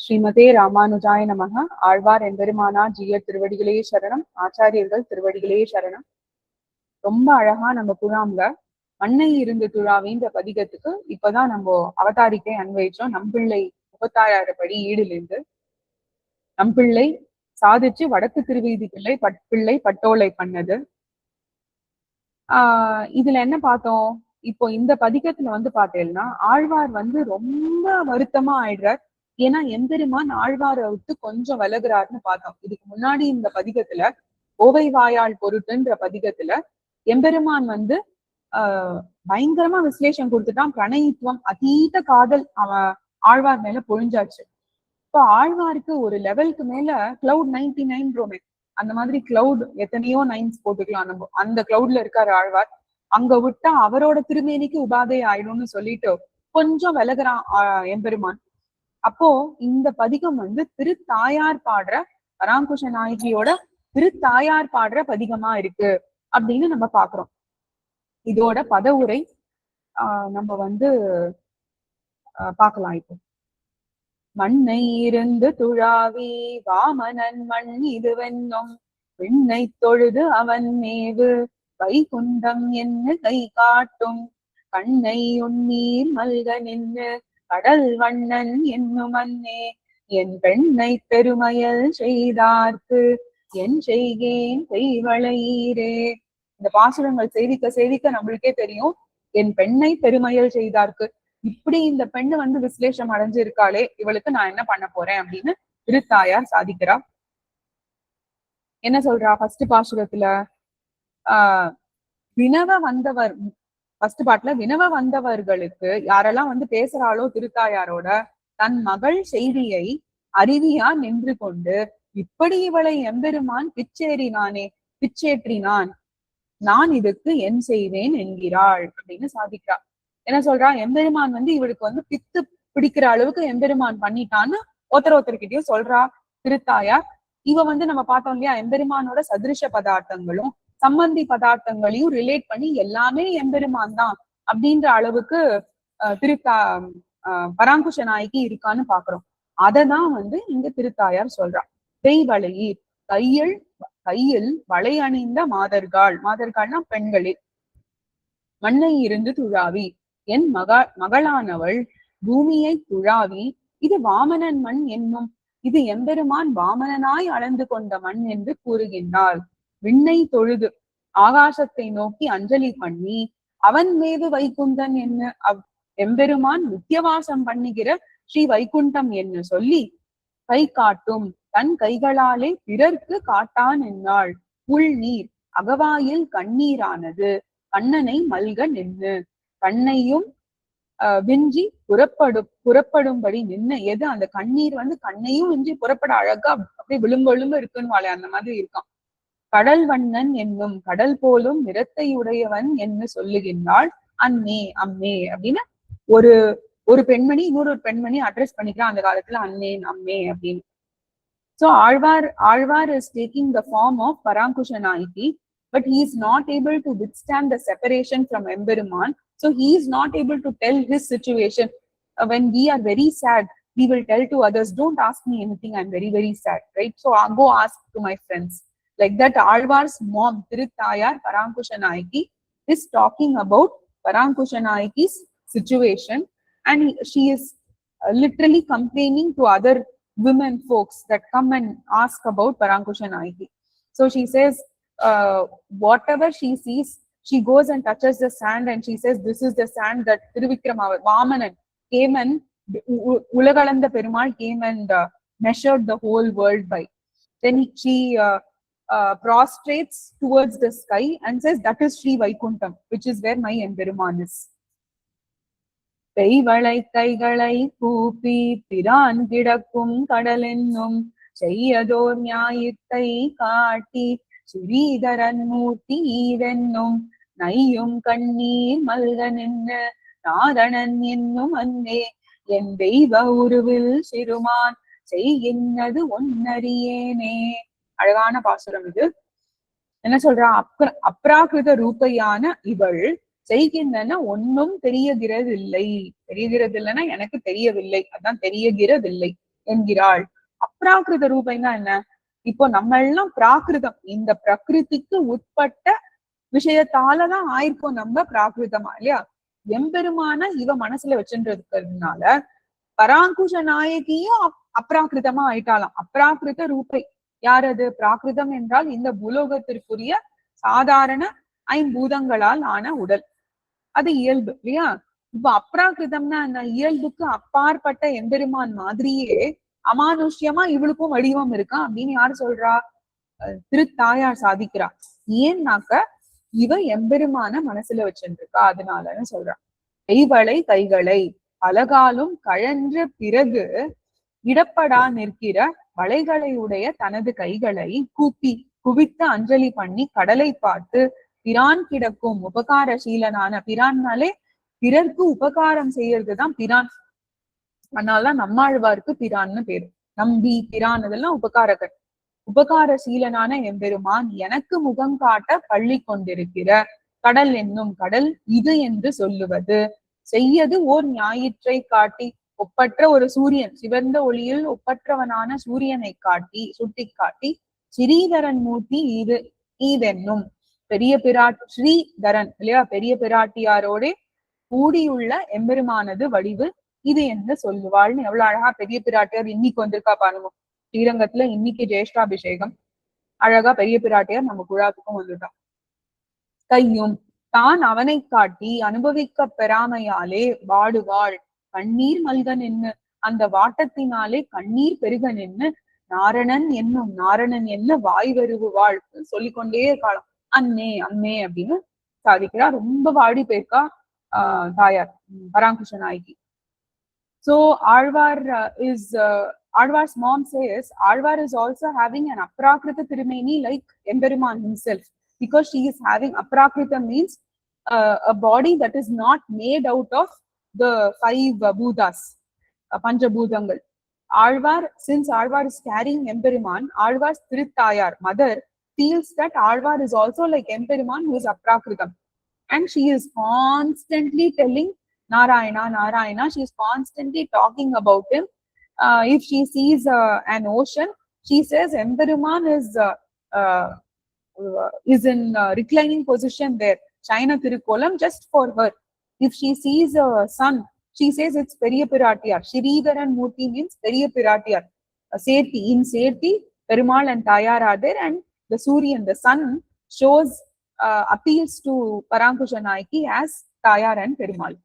ஸ்ரீமதே ராமானுஜாய நமக. ஆழ்வார் எம்பெருமானார் ஜீயர் திருவடிகளே சரணம். ஆச்சாரியர்கள் திருவடிகளே சரணம். ரொம்ப அழகா நம்ம குழாம்ல மண்ணை இருந்து துழாவின்ற பதிகத்துக்கு இப்பதான் நம்ம அவதாரிக்கை அன்வயிச்சோம். நம்பிள்ளை 36 படி ஈடுலேருந்து நம்பிள்ளை சாதிச்சு வடக்கு திருவீதி பிள்ளை பட்டோலை பண்ணது. இதுல என்ன பார்த்தோம்? இப்போ இந்த பதிகத்துல பாத்தீங்கன்னா ஆழ்வார் ரொம்ப வருத்தமா ஆயிடுறார். ஏன்னா எம்பெருமான் ஆழ்வாரை விட்டு கொஞ்சம் விலகுறாருன்னு பார்த்தோம். இதுக்கு முன்னாடி இந்த பதிகத்துல ஓவை வாயாள் பொருட்டுன்ற பதிகத்துல எம்பெருமான் பயங்கரமா விசலேஷம் கொடுத்துட்டான். பிரணயித்துவம் அதீத காதல் அவன் ஆழ்வார் மேல பொழிஞ்சாச்சு. இப்போ ஆழ்வாருக்கு ஒரு லெவலுக்கு மேல கிளவுட் 99 ரோமே அந்த மாதிரி கிளவுட் எத்தனையோ 9s போட்டுக்கலாம். நம்ம அந்த கிளவுட்ல இருக்காரு ஆழ்வார். அங்க விட்டா அவரோட திருமேனிக்கு உபாதை ஆயிடும்னு சொல்லிட்டு கொஞ்சம் விலகுறான் எம்பெருமான். அப்போ இந்த பதிகம் திருத்தாயார் பாடுற பராங்குஷ நாயகியோட திருத்தாயார் பாடுற பதிகமா இருக்கு அப்படின்னு நம்ம பாக்குறோம். இதோட பதவுரை நம்ம பார்க்கலாம். இப்போ மண்ணை இருந்து துழாவி வாமனன் மண் இதுவென்னும் பெண்ணை தொழுது அவன் மேவு வைகுண்டம் என்ன கை காட்டும் கண்ணை உன்னீர் மல்க நின்று கடல் வண்ணன் என்னும் அன்னே என் பெண்ணை பெருமையல் செய்தார்க்கு என் செய்கேன் பெய்வளையீரே. இந்த பாசுரங்கள் சேவிக்க நம்மளுக்கே தெரியும். என் பெண்ணை பெருமையல் செய்தார்க்கு, இப்படி இந்த பெண்ணு விசலேஷம் அடைஞ்சிருக்காளே, இவளுக்கு நான் என்ன பண்ண போறேன் அப்படின்னு திருத்தாயார் சாதிக்கிறா. என்ன சொல்றா? ஃபர்ஸ்ட் பாசுரத்துல வினவ வந்தவர், ஃபர்ஸ்ட் பாட்டுல வினவ வந்தவர்களுக்கு யாரெல்லாம் பேசுறாளோ திருத்தாயாரோட தன் மகள் செய்தியை அறிவியா நின்று கொண்டு இப்படி இவளை எம்பெருமான் பிச்சேற்றினான், நான் இதுக்கு என் செய்வேன் என்கிறாள் அப்படின்னு சாதிக்கிறா. என்ன சொல்றா? எம்பெருமான் இவளுக்கு பித்து பிடிக்கிற அளவுக்கு எம்பெருமான் பண்ணிட்டான்னு ஒருத்தர்கிட்டயும் சொல்றா திருத்தாயார். இவ நம்ம பார்த்தோம் இல்லையா, எம்பெருமானோட சதிருஷ பதார்த்தங்களும் சம்பந்தி பதார்த்தங்களையும் ரிலேட் பண்ணி எல்லாமே எம்பெருமான் தான் அப்படின்ற அளவுக்கு பராங்குஷ நாயகி இருக்கான்னு பாக்குறோம். அததான் இங்க திருத்தாயார் சொல்றா. பெய்வளையீர், கையில் வளை அணிந்த மாதர்கள்னா பெண்களே, மண்ணை இருந்து துழாவி என் மகளானவள் பூமியை துழாவி இது வாமனன் மண் என்னும், இது எம்பெருமான் வாமனனாய் அளந்து கொண்ட மண் என்று கூறுகின்றாள். விண்ணை தொழுது ஆகாசத்தை நோக்கி அஞ்சலி பண்ணி அவன் மேவு வைகுண்டன் என்ன எம்பெருமான் நித்தியவாசம் பண்ணுகிற ஸ்ரீ வைகுண்டம் என்று சொல்லி கை காட்டும் தன் கைகளாலே பிறர்க்கு காட்டான் என்னாள். உள்நீர் அகவாயில் கண்ணீரானது கண்ணனை மல்க நின்று, கண்ணையும் விஞ்சி புறப்படும்படி நின்று, எது அந்த கண்ணீர் கண்ணையும் விஞ்சி புறப்பட அழகா அப்படியே விழும்பொழும்பு இருக்குன்னு வாழை அந்த மாதிரி இருக்கான். கடல் வண்ணன் என்னும், கடல் போலும் நிறத்தை உடையவன் என்று சொல்லுகின்றாள். அன்னே அம்மே அப்படின்னு ஒரு பெண்மணி இன்னொரு பெண்மணி அட்ரஸ் பண்ணிக்கிறான் அந்த காலத்துல, அன்னேன் அம்மே அப்படின்னு. So Alvar is taking the form of Parankusha Nayaki, but he is not able to withstand the separation from Emberuman. So he is not able to tell his situation. When we are very sad, we will tell to others, don't ask me anything, I'm very, very sad, right? So I'll go ask to my friends. Like that, Alvar's mom, Tirutayar Parankusha Nayaki, is talking about Parankusha Nayaki's situation, and she is literally complaining to other women folks that come and ask about Parankusha Nayaki. So she says, whatever she sees, she goes and touches the sand and she says, this is the sand that Thiruvikrama Vamanan came and Ulagalanda Perumal came and measured the whole world by. Then she prostrates towards the sky and says, that is Sri Vaikuntham, which is where my Emperuman is. பெய்வளை கைகளை கூப்பி பிரான் கிடக்கும் கடலென்னும் செய்யதோர் ஞாயிற்றை காட்டி ஸ்ரீதரன் மூர்த்தி ஈவென்னும் நையும் கண்ணீர் மல்க நின்று நாதனன் என்னும் அன்னே என் தெய்வ உருவில் சிறுமான் செய்கின்றது ஒன்னறியேனே. அழகான பாசுரம் இது. என்ன சொல்றா? அப்ராகிருத ரூபையான இவள் செய்கின்றன ஒன்னும் தெரியுகிறதில்லை. தெரியுகிறதில்லைன்னா எனக்கு தெரியவில்லை, அதான் தெரியுகிறதில்லை. என்கிறாள். அப்ராகிருத ரூபைனா என்ன? இப்போ நம்ம எல்லாம் பிராகிருதம், இந்த பிரகிருதிக்கு உட்பட்ட விஷயத்தாலதான் ஆயிருக்கோம் நம்ம பிராகிருதமா இல்லையா. எம்பெருமான இவ மனசுல வச்சுன்றதுனால பராங்குஷ நாயகியும் அப்ராகிருதமா ஆயிட்டாலாம். அப்ராகிருத ரூபை யார் அது? பிராகிருதம் என்றால் இந்த பூலோகத்திற்குரிய சாதாரண ஐம்பூதங்களால் ஆன உடல், அது இயல்பு இல்லையா. இப்ப அப்ராகிருதம்னா அந்த இயல்புக்கு அப்பாற்பட்ட எம்பெருமான் மாதிரியே அமானுஷ்யமா இவளுக்கும் வடிவம் இருக்கா அப்படின்னு யாரு சொல்றா? திருத்தாயார் சாதிக்கிறா. ஏன்னாக்க இவ எம்பெருமான மனசுல வச்சுருக்கா, அதனாலன்னு சொல்றா. கைவளை கைகளை அலகாலும் கழன்ற பிறகு இடப்படா நிற்கிற வளைகளை உடைய தனது கைகளை கூப்பி குவித்து அஞ்சலி பண்ணி கடலை பார்த்து பிரான் கிடக்கும் உபகாரசீலனான, பிரான்னாலே பிறர்க்கு உபகாரம் செய்யறதுதான் பிரான். அதனாலதான் நம்மாழ்வாருக்கு பிரான்னு பேரு. நம்பி பிரான் இதெல்லாம் உபகாரகன். உபகாரசீலனான எம்பெருமான் எனக்கு முகம் காட்ட பள்ளி கொண்டிருக்கிற கடல் என்னும் கடல் இது என்று சொல்லுவது செய்யது ஓர் ஞாயிற்றை காட்டி ஒப்பற்ற ஒரு சூரியன், சிவந்த ஒளியில் ஒப்பற்றவனான சூரியனை காட்டி சுட்டி காட்டி ஸ்ரீதரன் மூர்த்தி இது இதென்னும் பெரிய பிராட் ஸ்ரீதரன் இல்லையா, பெரிய பிராட்டியாரோட கூடியுள்ள எம்பெருமானது வடிவு இது என்று சொல்லுவாள்னு எவ்வளவு அழகா பெரிய பிராட்டியார் இன்னைக்கு வந்திருக்கா பாருங்க. ஸ்ரீரங்கத்துல இன்னைக்கு ஜேஷ்டாபிஷேகம், அழகா பெரிய பிராட்டியார் நம்ம குழாவுக்கும் வந்துட்டான். கையும் தான் அவனை காட்டி அனுபவிக்க பெறாமையாலே வாடுவாள் கண்ணீர் மல்க நின்னு, அந்த வாட்டத்தினாலே கண்ணீர் பெருக நின்னு நாரணன் என்னும் நாரணன் என்ன வாய் வருவாள் சொல்லிக்கொண்டே இருக்காளாம். அன்னே அம்மே அப்படின்னு சாதிக்கிறா. ரொம்ப வாடி போயிருக்கா தாயார் பராங்குஷ நாயகி. So Alvar Alvar's mom says Alvar is also having an aprakrita tirumeni like Emperuman himself, because she is having aprakrita means a body that is not made out of the five bhutas, Panchabhutangal. Alvar, since Alvar is carrying Emperuman, Alvar's Thirithayar, mother, feels that Alvar is also like Emperuman who is aprakritam. And she is constantly telling Narayana, Narayana. She is constantly talking about him. If she sees an ocean, she says Emperuman is in reclining position there. China Tirukolam just for her. If she sees a sun, she says it's Periya Piratiyar. Shridaran Murti means Periya Piratiyar. Serti, in Serti, Perumal and Tayar are there, and the Suryan, the sun, shows appeals to Parankusha Nayaki as Tayar and Perumal.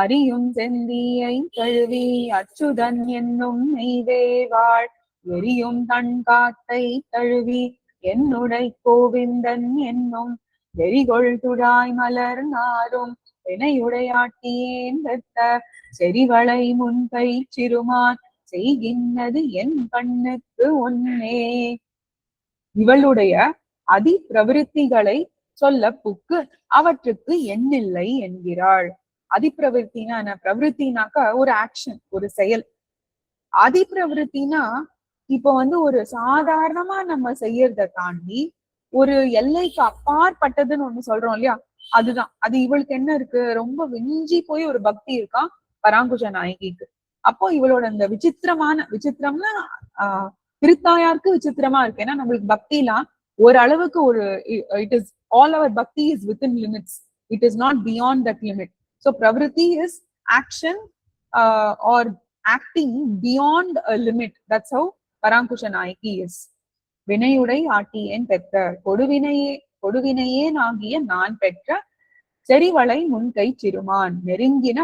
அறியும் செந்தியை கழுவி அச்சுதன் என்னும் நெய்வேவாள் எரியும் தன் காத்தை தழுவி என்னுடை கோவிந்தன் என்னும் வெறிகொள் துழாய் மலர் நாரும் வினையுடையாட்டியேன் பெற்ற செறிவளை முன்பை சிறுமான் செய்கின்றது என் கண்ணுக்கு ஒன்னே. இவளுடைய அதி பிரவிற்த்திகளை சொல்ல புக்கு அவற்றுக்கு எண்ணில்லை என்கிறாள். அதிப்பிரவிற்த்தினா என்ன? பிரவிற்த்தினாக்க ஒரு ஆக்ஷன், ஒரு செயல். அதிப்பிரவிற்த்தினா இப்போ ஒரு சாதாரணமா நம்ம செய்யறத தாண்டி ஒரு எல்லைக்கு அப்பாற்பட்டதுன்னு ஒண்ணு சொல்றோம் இல்லையா, அதுதான். அது இவளுக்கு என்ன இருக்கு? ரொம்ப விஞ்சி போய் ஒரு பக்தி இருக்கா பராங்குஷ நாயகிக்கு. அப்போ இவளோட அந்த விசித்திரம்னா திருத்தாயாருக்கு விசித்திரமா இருக்கு. ஏன்னா நம்மளுக்கு பக்திலாம் ஒரு அளவுக்கு ஒரு இட் இஸ் ஆல் அவர் பக்தி is within limits, it is not beyond that limit. So pravritti is action or acting beyond a limit. That's how Parankusha Nayaki is. வினையுடை ஆட்டியேன் பெற்ற கொடுவினையே நாகிய நான் பெற்ற செறிவளை முன்கை சிறுமான் நெருங்கின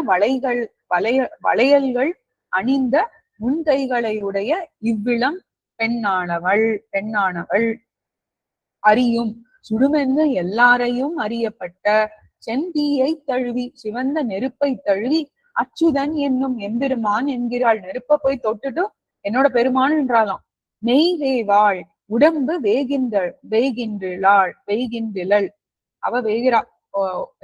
வளையல்கள் அணிந்த முன்கைகளை உடைய இவ்விளம் பெண்ணானவள் அறியும் சுடுமென்று எல்லாரையும் அறியப்பட்ட செந்தீயை தழுவி சிவந்த நெருப்பை தழுவி அச்சுதன் என்னும் எம்பெருமான் என்கிறாள். நெருப்ப போய் தொட்டுட்டு என்னோட பெருமான் என்றாலாம். மெய்வேவாள் உடம்பு வேகின்றிழல் அவ வேகிறா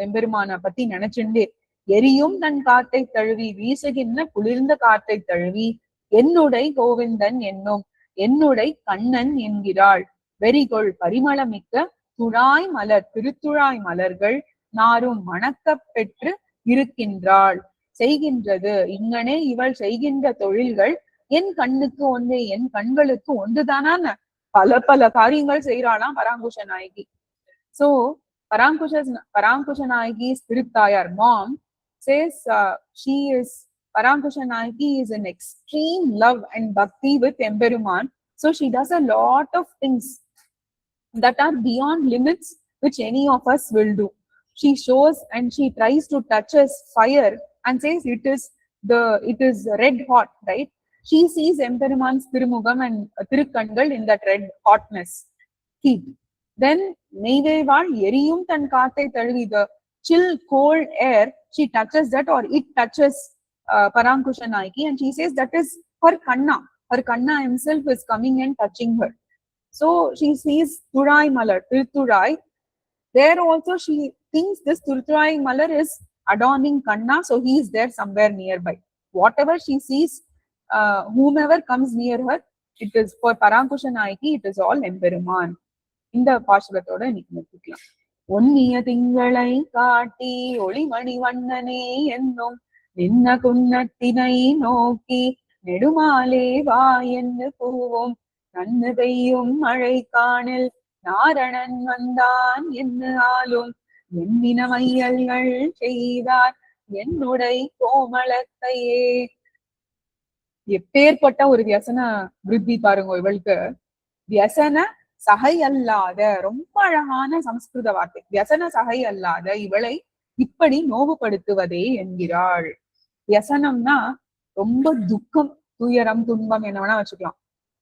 எம்பெருமான பத்தி நினைச்சுண்டே. எரியும் தன் காத்தை தழுவி வீசுகின்ற குளிர்ந்த காத்தை தழுவி என்னுடை கோவிந்தன் என்னும் என்னுடை கண்ணன் என்கிறாள். வெறிகொள் பரிமளமிக்க துழாய் மலர் திருத்துழாய் மலர்கள் நாரும் மணக்க பெற்று இருக்கின்றாள். செய்கின்றது. இங்கனே இவள் செய்கின்ற தொழில்கள் என் கண்ணுக்கு ஒன்று, என் கண்களுக்கு ஒன்றுதானான்னு பல பல காரியங்கள் செய்யறாளாம் பராங்குஷ நாயகி. So Parankusha Nayaki's திருத்தாயார் mom says she is Parankusha Nayaki is in extreme love and bhakti with Emperuman. So she does a lot of things that are beyond limits which any of us will do. She shows and she tries to touch us fire and says it is red hot, right? She sees Emperuman's Tirumugam and Tirukkangal in that red hotness, heat. Then Neiveval Yeriyum Tan Kate Thalvi, the chill cold air, she touches that, or it touches Parankusha Nayaki, and she says that is her Kanna. Her Kanna himself is coming and touching her. So she sees Thurai Malar, Tirthurai. There also she thinks this Tirthurai Malar is adorning Kanna, so he is there somewhere nearby. Whatever she sees, whomever comes near her, it is for Parankusha Nayaki, it is all Emperuman. இந்த பாசுரத்தோட இன்னைக்கு நிறுத்திக்கலாம். ஒன்னிய திங்களை காட்டி ஒளிமணி வண்ணனே என்னும் நின்ன குன்னத்தினை நோக்கி நெடுமாலே வா என்று கூவோம். நன்னு பெய்யும் மழை காணில் நாரணன் வந்தான் என்று ஆளும் எண்ணின மையல்கள் செய்தார் என்னுடை கோமளத்தையே. எப்பேற்பட்ட ஒரு வியசன விருத்தி பாருங்க இவளுக்கு. வியசன சகை அல்லாத, ரொம்ப அழகான சம்ஸ்கிருத வார்த்தை. வியசன சகை அல்லாத இவளை இப்படி நோவுபடுத்துவதே என்கிறாள். வியசனம்னா ரொம்ப துக்கம், துயரம், துன்பம் என்ன வேணா வச்சுக்கலாம்.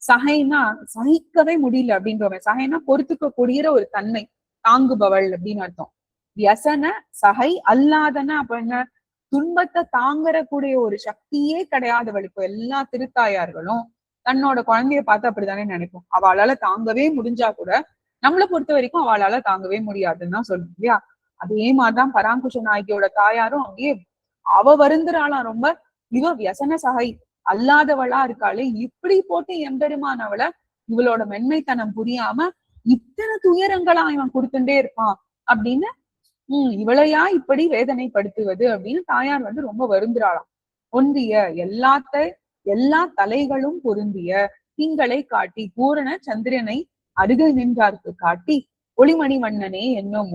சகைனா சகிக்கவே முடியல அப்படின்றவங்க. சகைனா பொறுத்துக்க கூடிய ஒரு தன்மை, தாங்குபவள் அப்படின்னு அர்த்தம். வியசன சகை அல்லாதன அப்ப என்ன, துன்பத்தை தாங்கறக்கூடிய ஒரு சக்தியே கிடையாதவளுக்கு. எல்லா திருத்தாயார்களும் தன்னோட குழந்தைய பார்த்து அப்படித்தானே நினைப்போம். அவளால தாங்கவே முடிஞ்சா கூட நம்மளை பொறுத்த வரைக்கும் அவளால தாங்கவே முடியாதுன்னு தான் சொல்லுவோம் இல்லையா. அதே மாதிரிதான் பராங்குஷ நாயகியோட தாயாரும் அங்கேயே அவ வருந்துறாளாம் ரொம்ப. இவ வியசன சகை அல்லாதவளா இருக்காளே, இப்படி போட்டு எம்பெருமான் அவளை இவளோட மென்மைத்தனம் புரியாம இத்தனை துயரங்களா இவன் கொடுத்துட்டே இருப்பான் அப்படின்னு இவளையா இப்படி வேதனைப்படுத்துவது அப்படின்னு தாயார் வந்து ரொம்ப வருந்துறாளாம். ஒன்றிய எல்லா தலைகளும் பொருந்திய திங்களை காட்டி பூரண சந்திரனை அருகில் நின்றார்க்கு காட்டி ஒளிமணி வண்ணனே என்னும்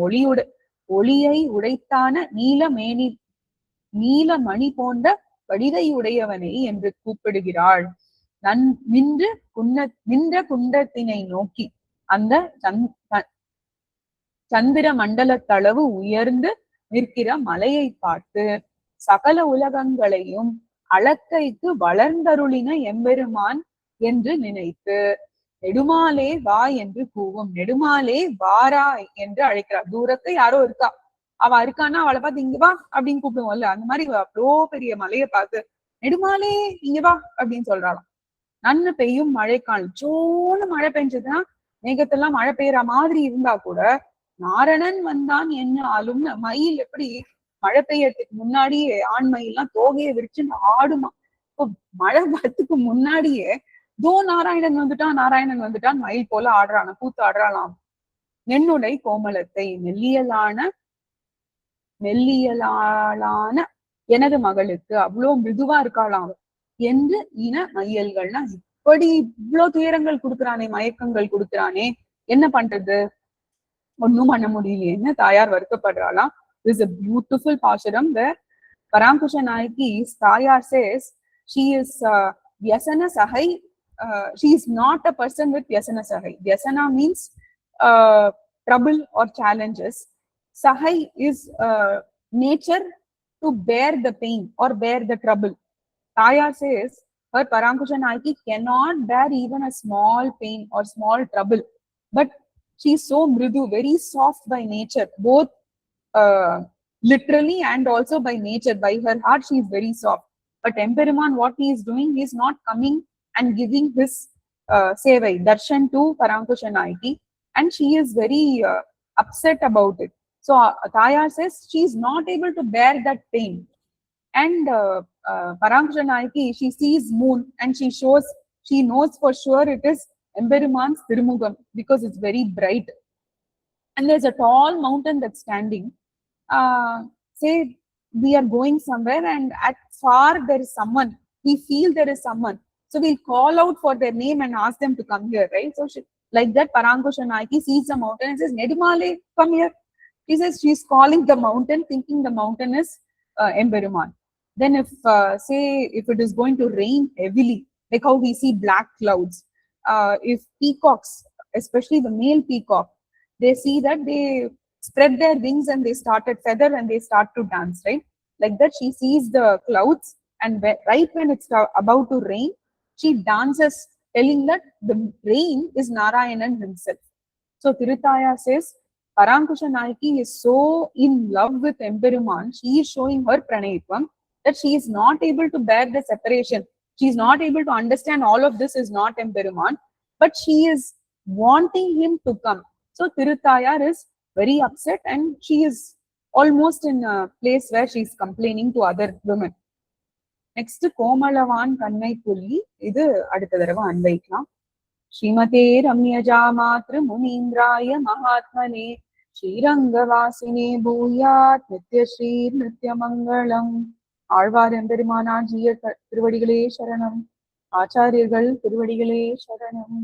ஒளியை உடைத்தான நீலமணி போன்ற வடிதையுடையவனே என்று கூப்பிடுகிறாள். நின்ற குண்டத்தினை நோக்கி அந்த சந்திர மண்டலத்தளவு உயர்ந்து நிற்கிற மலையை பார்த்து சகல உலகங்களையும் அளக்கைக்கு வளர்ந்தருளின எம்பெருமான் என்று நினைத்து நெடுமாலே வா என்று கூவும். நெடுமாலே வாராய் என்று அழைக்கிறார். தூரத்தை யாரோ இருக்கா, அவ இருக்கான்னா அவளை பார்த்து இங்க வா அப்படின்னு கூப்பிடுவோம்ல, அந்த மாதிரி அவ்வளோ பெரிய மலையை பார்த்து நெடுமாலே இங்க வா அப்படின்னு சொல்றாளாம். நன்னு பெய்யும் மழைக்கால் ஜோன்னு மழை பெஞ்சதுன்னா மேகத்தெல்லாம் மழை பெய்யற மாதிரி இருந்தா கூட நாரணன் வந்தான் என்ன ஆளும்னு மயில் எப்படி மழை பெய்யறதுக்கு முன்னாடியே ஆண் மயிலாம் தோகையை விரிச்சுன்னு ஆடுமா. இப்போ மழை வரத்துக்கு முன்னாடியே நாராயணன் வந்துட்டான் மயில் போல ஆடுறான, கூத்து ஆடுறாளாம். நென்னுடை கோமலத்தை மெல்லியலான எனது மகளுக்கு அவ்வளவு மிருதுவா இருக்காளாம் என்று இன மையல்கள்னா இப்படி இவ்வளவு துயரங்கள் கொடுக்குறானே, மயக்கங்கள் கொடுக்குறானே, என்ன பண்றது, ஒன்னும் பண்ண முடியலையேன்னு தாயார் வருத்தப்படுறாளாம். This is a beautiful pashuram where Parankusha Nayaki's Tayar says she is Vyasana Sahai. She is not a person with Vyasana Sahai. Vyasana means trouble or challenges. Sahai is nature to bear the pain or bear the trouble. Tayar says her Parankusha Nayaki cannot bear even a small pain or small trouble. But she is so mridu, very soft by nature, both literally and also by nature. By her heart she is very soft. But Emperuman, what he is doing, he is not coming and giving his sevai darshan to Parankusha Nayaki, and she is very upset about it. So Tayar says she is not able to bear that pain. And Parankusha Nayaki, she sees moon and she knows for sure it is Emperuman's Tirumugam because it's very bright. And there's a tall mountain that's standing. Say we are going somewhere and at far there is someone. We feel there is someone. So we'll call out for their name and ask them to come here, right? So like that, Parankusha Nayaki sees the mountain and says, Nedumale, come here. She says she's calling the mountain, thinking the mountain is Emberuman. Then if it is going to rain heavily, like how we see black clouds, if peacocks, especially the male peacock, they see that they spread their wings and they started feather and they start to dance, right? Like that, she sees the clouds and right when it's about to rain, she dances, telling that the rain is Narayanan himself. So Tirutaya says, Parankusha Nayaki is so in love with Emperuman, she is showing her pranayatvam that she is not able to bear the separation. She is not able to understand all of this is not Emperuman, but she is wanting him to come. So Tirutayar is very upset and she is almost in a place where she is complaining to other women. Next, Komalavan Kannai Pulli, இது அடுத்த தடவை அன்வைக்கலாம். श्रीमते रम्यजामातृ मुनीन्द्राय महात्मने श्रीरंगवासिने भूयात् नित्यश्री नित्यमंगलम्. ஆழ்வார் எம்பெருமானார் ஜீயர் திருவடிகளே சரணம். ஆச்சாரியர்கள் திருவடிகளே சரணம்.